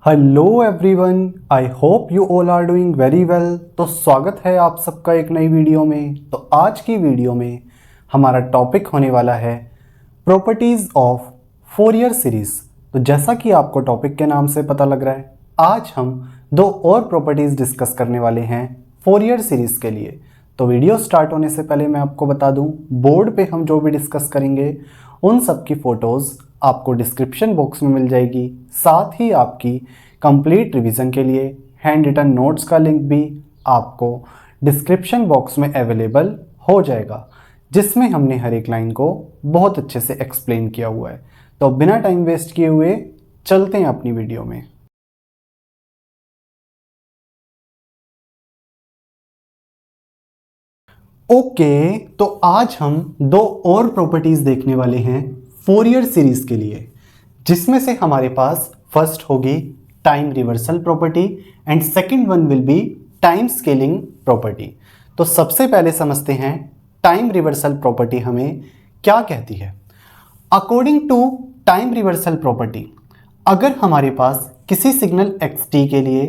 Hello everyone, I hope you all are doing very well. तो स्वागत है आप सबका एक नई वीडियो में। तो आज की वीडियो में हमारा टॉपिक होने वाला है प्रॉपर्टीज़ ऑफ फोरियर सीरीज़। तो जैसा कि आपको टॉपिक के नाम से पता लग रहा है, आज हम दो और प्रॉपर्टीज़ डिस्कस करने वाले हैं फोरियर सीरीज़ के लिए। तो वीडियो स्टार्ट होने से पहले मैं आपको बता दूं, बोर्ड पे हम जो भी डिस्कस करेंगे उन सब की फ़ोटोज़ आपको डिस्क्रिप्शन बॉक्स में मिल जाएगी। साथ ही आपकी कंप्लीट रिवीजन के लिए हैंड रिटन नोट्स का लिंक भी आपको डिस्क्रिप्शन बॉक्स में अवेलेबल हो जाएगा, जिसमें हमने हर एक लाइन को बहुत अच्छे से एक्सप्लेन किया हुआ है। तो बिना टाइम वेस्ट किए हुए चलते हैं अपनी वीडियो में। ओके, तो आज हम दो और प्रॉपर्टीज़ देखने वाले हैं फोरियर सीरीज़ के लिए, जिसमें से हमारे पास फर्स्ट होगी time reversal property and second one will be time scaling property. तो सबसे पहले समझते हैं टाइम रिवर्सल प्रॉपर्टी हमें क्या कहती है। According to time reversal property, अगर हमारे पास किसी सिग्नल xt के लिए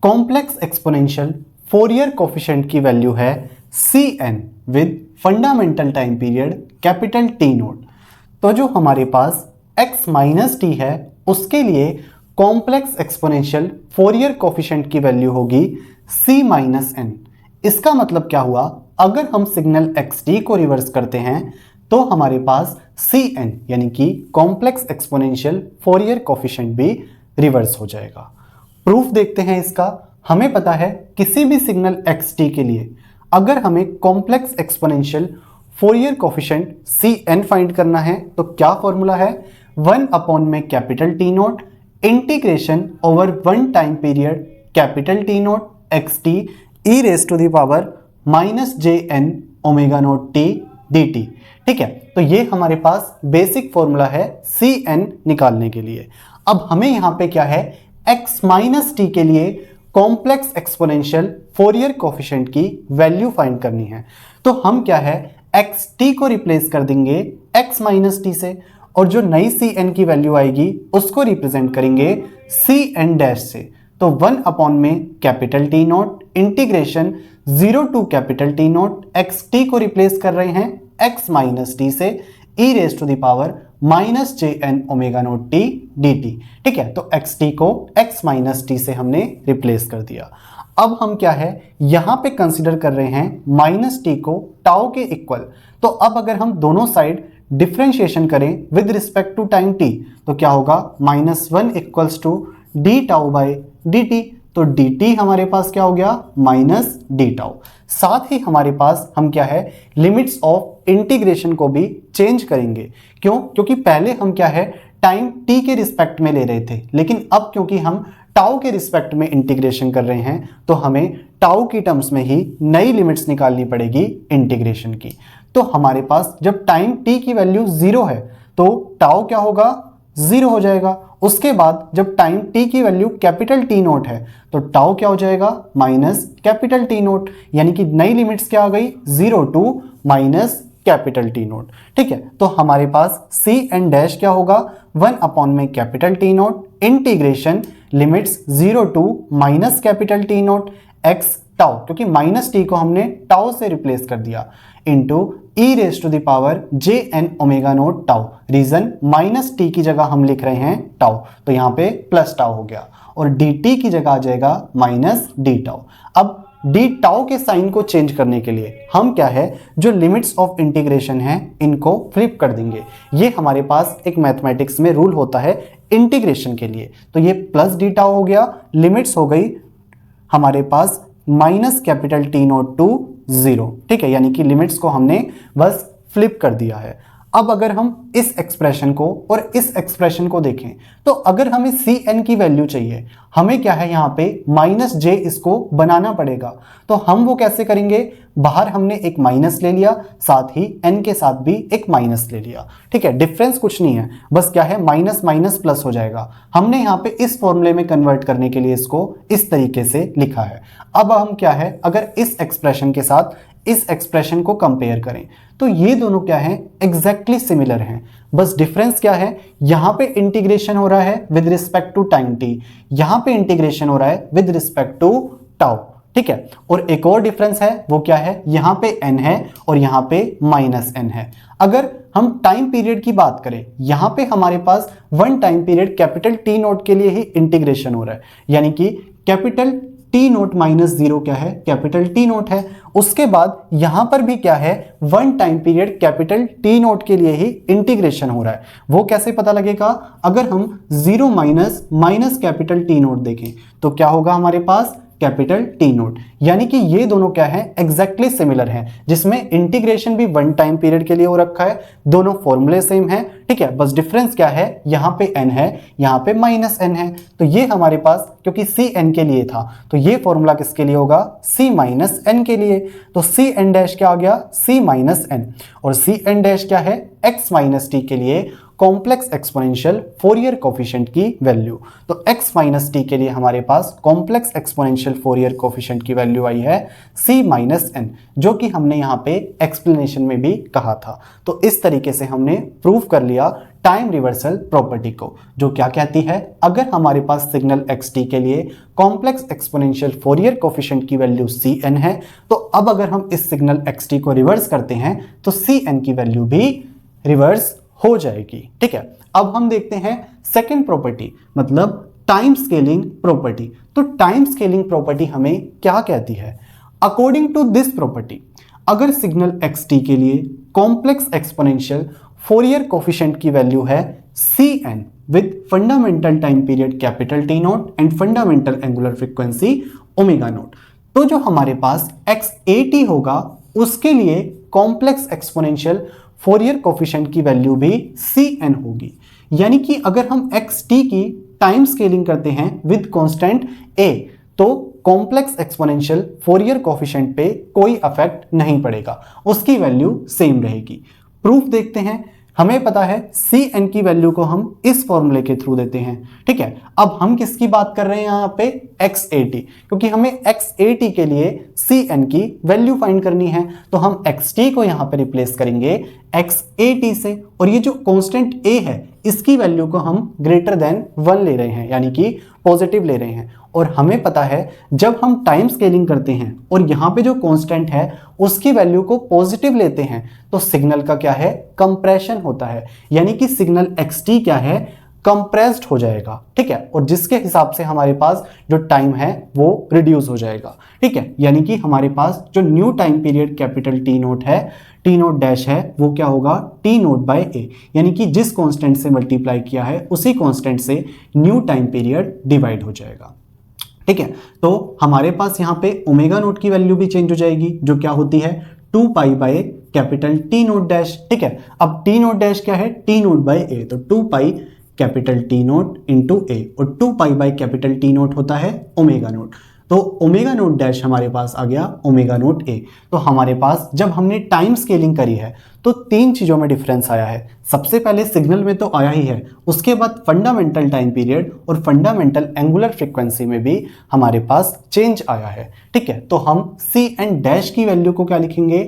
कॉम्प्लेक्स एक्सपोनेंशियल फोरियर कोफिशिएंट की वैल्यू है Cn with fundamental time period capital T naught, तो जो हमारे पास x माइनस टी है उसके लिए कॉम्प्लेक्स एक्सपोनेंशियल फोरियर कोफिशिएंट की वैल्यू होगी c माइनस एन। इसका मतलब क्या हुआ, अगर हम सिग्नल xt को रिवर्स करते हैं तो हमारे पास Cn यानी कि कॉम्प्लेक्स एक्सपोनेंशियल फोरियर कोफिशिएंट भी रिवर्स हो जाएगा। प्रूफ देखते हैं इसका। हमें पता है किसी भी सिग्नल xt के लिए अगर हमें complex exponential Fourier coefficient Cn find करना है तो क्या फॉर्मूला है, 1 अपॉन में capital T naught integration over one time period capital T naught xt e raise to the power minus jn omega naught t dt। ठीक है, तो ये हमारे पास बेसिक फॉर्मूला है Cn निकालने के लिए। अब हमें यहां पे क्या है, x माइनस टी के लिए कॉम्प्लेक्स एक्सपोनेंशियल फोरियर कोफिशिएंट की वैल्यू फाइंड करनी है। तो हम क्या है, xt को रिप्लेस कर देंगे x माइनस टी से, और जो नई Cn की वैल्यू आएगी उसको रिप्रेजेंट करेंगे Cn डैश से। तो 1 अपॉन में capital T naught integration 0 to capital T naught xt को रिप्लेस कर रहे हैं x माइनस टी से e raise to the power minus jn omega naught t dt। ठीक है, तो xt को x माइनस टी से हमने रिप्लेस कर दिया। अब हम क्या है, यहां पे कंसीडर कर रहे हैं माइनस टी को टाउ के इक्वल। तो अब अगर हम दोनों साइड डिफरेंशिएशन करें with respect to time t तो क्या होगा, -1 equals to D tau by D T. तो dt हमारे पास क्या हो गया, माइनस डी टाउ। साथ ही हमारे पास हम क्या है, लिमिट्स ऑफ इंटीग्रेशन को भी चेंज करेंगे। क्यों, क्योंकि पहले हम क्या है टाइम t के रिस्पेक्ट में ले रहे थे, लेकिन अब क्योंकि हम टाउ के रिस्पेक्ट में इंटीग्रेशन कर रहे हैं तो हमें टाउ की टर्म्स में ही नई लिमिट्स निकालनी पड़ेगी इंटीग्रेशन की। तो हमारे पास जब टाइम t की वैल्यू 0 है तो टाउ क्या होगा, 0 हो जाएगा। उसके बाद जब टाइम t की वैल्यू कैपिटल T नोट है तो टाउ क्या हो जाएगा, माइनस कैपिटल T नोट, यानी कि नई लिमिट्स क्या आ गई, 0 to minus capital T naught. ठीक है, तो हमारे पास Cn डैश क्या होगा, 1 अपॉन में capital T naught integration limits 0 to minus capital T naught x tau, क्योंकि माइनस टी को हमने टाउ से रिप्लेस कर दिया, into e raise to the power jn omega naught tau. Reason minus T की जगह हम लिख रहे हैं टाउ, तो यहाँ पे प्लस टाउ हो गया, और dt की जगह आ जाएगा माइनस डी टाउ। अब डी टाउ के साइन को चेंज करने के लिए हम क्या है, जो लिमिट्स ऑफ इंटीग्रेशन है इनको फ्लिप कर देंगे। ये हमारे पास एक मैथमेटिक्स में रूल होता है इंटीग्रेशन के लिए। तो ये प्लस डी टाउ हो गया, लिमिट्स हो गई हमारे पास minus capital T naught to 0। ठीक है, यानी कि लिमिट्स को हमने बस फ्लिप कर दिया है। अब अगर हम इस एक्सप्रेशन को और इस एक्सप्रेशन को देखें तो अगर हमें Cn की वैल्यू चाहिए, हमें क्या है यहाँ पे माइनस j इसको बनाना पड़ेगा। तो हम वो कैसे करेंगे, बाहर हमने एक माइनस ले लिया, साथ ही n के साथ भी एक माइनस ले लिया। ठीक है, डिफरेंस कुछ नहीं है, बस क्या है माइनस माइनस प्लस हो जाएगा। हमने यहाँ पे इस फॉर्मूले में कन्वर्ट करने के लिए इसको इस तरीके से लिखा है। अब हम क्या है, अगर इस एक्सप्रेशन के साथ इस एक्सप्रेशन को कंपेयर करें तो ये दोनों क्या है, एग्जैक्टली सिमिलर हैं। बस डिफरेंस क्या है, यहां पे इंटीग्रेशन हो रहा है with respect to time T, यहां पे इंटीग्रेशन हो रहा है विद रिस्पेक्ट टू टाउ, ठीक है। और एक और डिफरेंस है, वो क्या है, यहां पे n है और यहां पे -n है। अगर हम टाइम पीरियड की बात करें, यहां पे हमारे पास one time period capital T naught के लिए ही इंटीग्रेशन हो रहा है, यानी कि कैपिटल टी नोट -0 क्या है, कैपिटल टी नोट है। उसके बाद यहां पर भी क्या है, one time period capital T naught के लिए ही इंटीग्रेशन हो रहा है। वो कैसे पता लगेगा, अगर हम 0 माइनस कैपिटल टी नोट देखें तो क्या होगा हमारे पास, कैपिटल टी नोट। यानी कि ये दोनों क्या है, एग्जैक्टली सिमिलर हैं, जिसमें इंटीग्रेशन भी वन टाइम पीरियड के लिए हो रखा है, दोनों फॉर्मूले सेम है, ठीक है। बस डिफरेंस क्या है, यहां पे n है, यहां पे -n है। तो ये हमारे पास क्योंकि सी n के लिए था तो ये फॉर्मूला किसके लिए होगा, c n के लिए। तो c n डैश क्या आ गया, c n, और c n डैश क्या है, x t के लिए कॉम्प्लेक्स एक्सपोनेंशियल फोरियर कोफिशिएंट की वैल्यू। तो x - t के लिए हमारे पास कॉम्प्लेक्स एक्सपोनेंशियल फोरियर कोफिशिएंट की वैल्यू आई है c n, जो कि हमने यहाँ पे एक्सप्लेनेशन में भी कहा था। तो इस तरीके से हमने प्रूव कर लिया टाइम रिवर्सल प्रॉपर्टी को, जो क्या कहती है, अगर हमारे पास सिग्नल xt के लिए कॉम्प्लेक्स एक्सपोनेंशियल फोरियर कोफिशिएंट की वैल्यू cn है, तो अब अगर हम इस सिग्नल xt को रिवर्स करते हैं तो cn की वैल्यू भी रिवर्स हो जाएगी, ठीक है। अब हम देखते हैं सेकंड प्रॉपर्टी, मतलब टाइम स्केलिंग प्रॉपर्टी। तो टाइम स्केलिंग प्रॉपर्टी हमें क्या कहती है, अकॉर्डिंग टू दिस प्रॉपर्टी, अगर सिग्नल xt के लिए कॉम्प्लेक्स एक्सपोनेंशियल फोरियर कोफिशिएंट की वैल्यू है cn with fundamental time period capital T note and fundamental angular frequency omega naught, तो जो हमारे पास xat होगा उसके लिए कॉम्प्लेक्स एक्सपोनेंशियल फोरियर कोफिशिएंट की वैल्यू भी cn होगी। यानी कि अगर हम xt की टाइम स्केलिंग करते हैं विद कांस्टेंट a, तो कॉम्प्लेक्स एक्सपोनेंशियल फोरियर कोफिशिएंट पे कोई अफेक्ट नहीं पड़ेगा, उसकी वैल्यू सेम रहेगी। प्रूफ देखते हैं, हमें पता है cn की वैल्यू को हम इस फॉर्मूले के थ्रू देते हैं, ठीक है। अब हम किसकी बात कर रहे हैं यहाँ पे, xat, क्योंकि हमें xat के लिए cn की वैल्यू फाइंड करनी है, तो हम xt को यहाँ पे रिप्लेस करेंगे xat से, और ये जो कांस्टेंट a है इसकी वैल्यू को हम ग्रेटर देन 1 ले रहे हैं, यानी कि पॉजिटिव ले रहे हैं। और हमें पता है जब हम टाइम स्केलिंग करते हैं और यहाँ पे जो कांस्टेंट है उसकी वैल्यू को पॉजिटिव लेते हैं तो सिग्नल का क्या है, कंप्रेशन होता है, यानी कि सिग्नल xt क्या है, कंप्रेस्ड हो जाएगा, ठीक है। और जिसके हिसाब से हमारे पास जो टाइम है वो रिड्यूस हो जाएगा, ठीक है। यानी कि हमारे पास जो new time period capital T note है, टी नोट डैश है, वो क्या होगा, टी नोट बाय ए, यानी कि जिस कांस्टेंट से मल्टीप्लाई किया है उसी कांस्टेंट से न्यू टाइम पीरियड डिवाइड हो जाएगा, ठीक है। तो हमारे पास यहाँ पे ओमेगा नोट की वैल्यू भी चेंज हो जाएगी, जो क्या होती है 2 pi by capital T note dash, ठीक है। अब टी नोट डैश क्या है, टी नोट बाय ए, तो 2 pi capital T naught into A, और 2 pi by capital T naught होता है ओमेगा नोट, तो ओमेगा नोट डैश हमारे पास आ गया ओमेगा नोट ए। तो हमारे पास जब हमने टाइम स्केलिंग करी है तो 3 चीज़ों में डिफरेंस आया है। सबसे पहले सिग्नल में तो आया ही है, उसके बाद फंडामेंटल टाइम पीरियड और फंडामेंटल एंगुलर फ्रीक्वेंसी में भी हमारे पास चेंज आया है, ठीक है। तो हम सी एन डैश की वैल्यू को क्या लिखेंगे,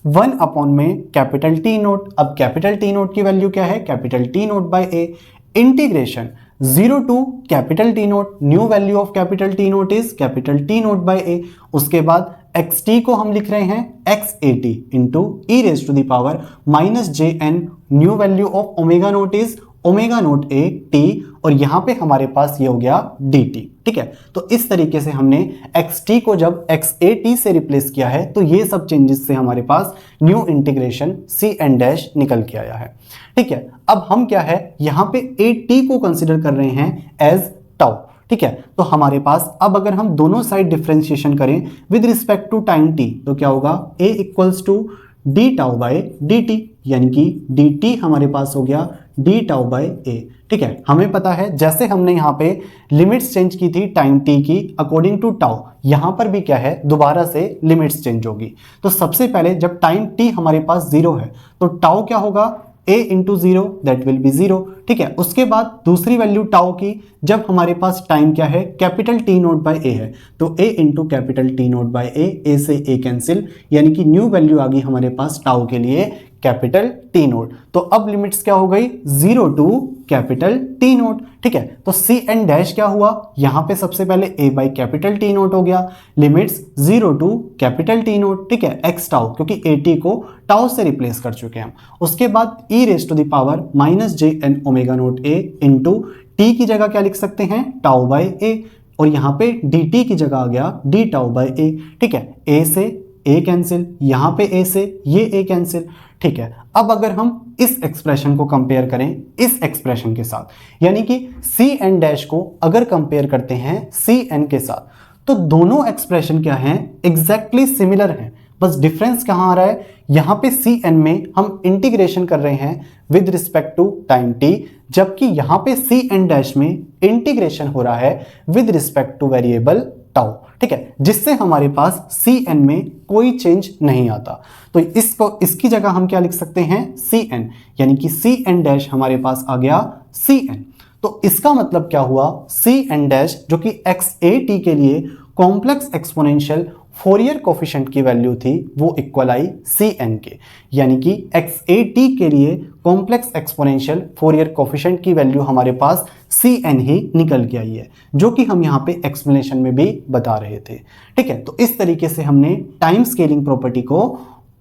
1 अपॉन में कैपिटल टी नोट। अब कैपिटल टी नोट की वैल्यू क्या है, capital T naught by A, integration 0 to capital T naught, new value of capital T naught is capital T naught by A. उसके बाद xt को हम लिख रहे हैं xat into e raise to the power minus j n, new value of omega naught is omega naught A T, और यहां पे हमारे पास ये हो गया dt, ठीक है। तो इस तरीके से हमने xt को जब xat से रिप्लेस किया है तो ये सब चेंजेस से हमारे पास new integration C n dash निकल के आया है, ठीक है। अब हम क्या है यहाँ पे at को कंसिडर कर रहे हैं एज टाउ, ठीक है। तो हमारे पास अब अगर हम दोनों साइड डिफरेंशिएशन करें with respect to time t, तो क्या होगा, a equals to D tau by D T, यानी कि डी टी हमारे पास हो गया डी टाउ बाय ए, ठीक है। हमें पता है जैसे हमने यहाँ पे लिमिट्स चेंज की थी टाइम टी की अकॉर्डिंग टू टाउ, यहाँ पर भी क्या है दोबारा से लिमिट्स चेंज होगी। तो सबसे पहले जब टाइम टी हमारे पास 0 है तो टाउ क्या होगा, a into zero that will be zero. ठीक है, उसके बाद दूसरी वैल्यू टाउ की, जब हमारे पास टाइम क्या है, capital T naught by A है, तो a into capital T naught by A से a कैंसिल, यानी कि न्यू वैल्यू आ गई हमारे पास टाउ के लिए कैपिटल टी नोट। तो अब लिमिट्स क्या हो गई, zero to capital T naught. ठीक है, तो सी एन डैश क्या हुआ, यहां पे सबसे पहले a by capital T naught हो गया, limits zero to capital T naught. ठीक है, एक्स टाउ, क्योंकि ए टी को टाउ से रिप्लेस कर चुके हैं हम। उसके बाद e raise to the power minus j n omega naught a into T की जगह क्या लिख सकते हैं, टाउ बाई ए, और यहां पे डी टी की जगह आ गया डी टाउ बाई ए। ठीक है, ए से ए कैंसिल, यहां पे ए से ये ए कैंसिल। ठीक है, अब अगर हम इस एक्सप्रेशन को कंपेयर करें इस एक्सप्रेशन के साथ, यानी कि सी एन डैश को अगर कंपेयर करते हैं सी एन के साथ, तो दोनों एक्सप्रेशन क्या हैं, एग्जैक्टली सिमिलर हैं। बस डिफरेंस कहां आ रहा है, यहां पे सी एन में हम इंटीग्रेशन कर रहे हैं with respect to time T, जबकि यहां पे सी एन डैश में इंटीग्रेशन हो रहा है with respect to variable tau. ठीक है, जिससे हमारे पास सी एन में कोई चेंज नहीं आता। तो इसकी जगह हम क्या लिख सकते हैं, सी एन, यानी कि सी एन डैश हमारे पास आ गया सी एन। तो इसका मतलब क्या हुआ, सी एन डैश जो कि एक्स ए टी के लिए कॉम्प्लेक्स एक्सपोनेंशियल फोरियर कोफिशिएंट की वैल्यू थी, वो इक्वल आई सी एन के, यानी कि एक्स ए टी के लिए कॉम्प्लेक्स एक्सपोनेंशियल फोरियर कोफिशिएंट की वैल्यू हमारे पास सी एन ही निकल के आई है, जो कि हम यहाँ पे एक्सप्लेनेशन में भी बता रहे थे। ठीक है, तो इस तरीके से हमने टाइम स्केलिंग प्रॉपर्टी को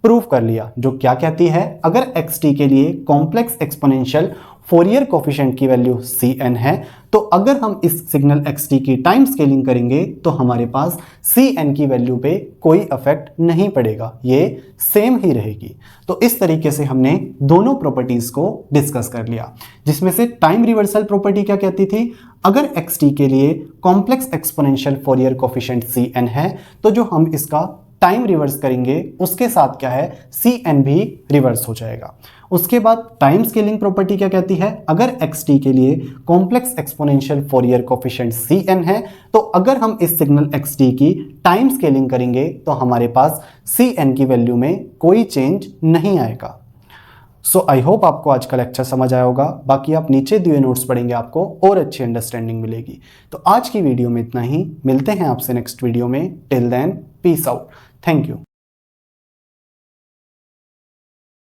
प्रूव कर लिया, जो क्या कहती है, अगर एक्स टी के लिए कॉम्प्लेक्स एक्सपोनेंशियल फोरियर कोफिशिएंट की वैल्यू सी एन है, तो अगर हम इस सिग्नल एक्स टी की टाइम स्केलिंग करेंगे तो हमारे पास सी एन की वैल्यू पे कोई इफेक्ट नहीं पड़ेगा, ये सेम ही रहेगी। तो इस तरीके से हमने दोनों प्रॉपर्टीज को डिस्कस कर लिया, जिसमें से टाइम रिवर्सल प्रॉपर्टी क्या कहती थी, अगर एक्स टी के लिए complex exponential Fourier coefficient C n है, तो जो हम इसका टाइम रिवर्स करेंगे उसके साथ क्या है, सी एन भी रिवर्स हो जाएगा। उसके बाद टाइम स्केलिंग प्रॉपर्टी क्या कहती है, अगर एक्स टी के लिए complex exponential Fourier coefficient C n है, तो अगर हम इस सिग्नल एक्स टी की टाइम स्केलिंग करेंगे तो हमारे पास सी एन की वैल्यू में कोई चेंज नहीं आएगा। सो आई होप आपको आज का लेक्चर समझ आया होगा। बाकी आप नीचे दिए नोट्स पढ़ेंगे, आपको और अच्छी अंडरस्टैंडिंग मिलेगी। तो आज की वीडियो में इतना ही, मिलते हैं आपसे नेक्स्ट वीडियो में। Till then peace out, thank you.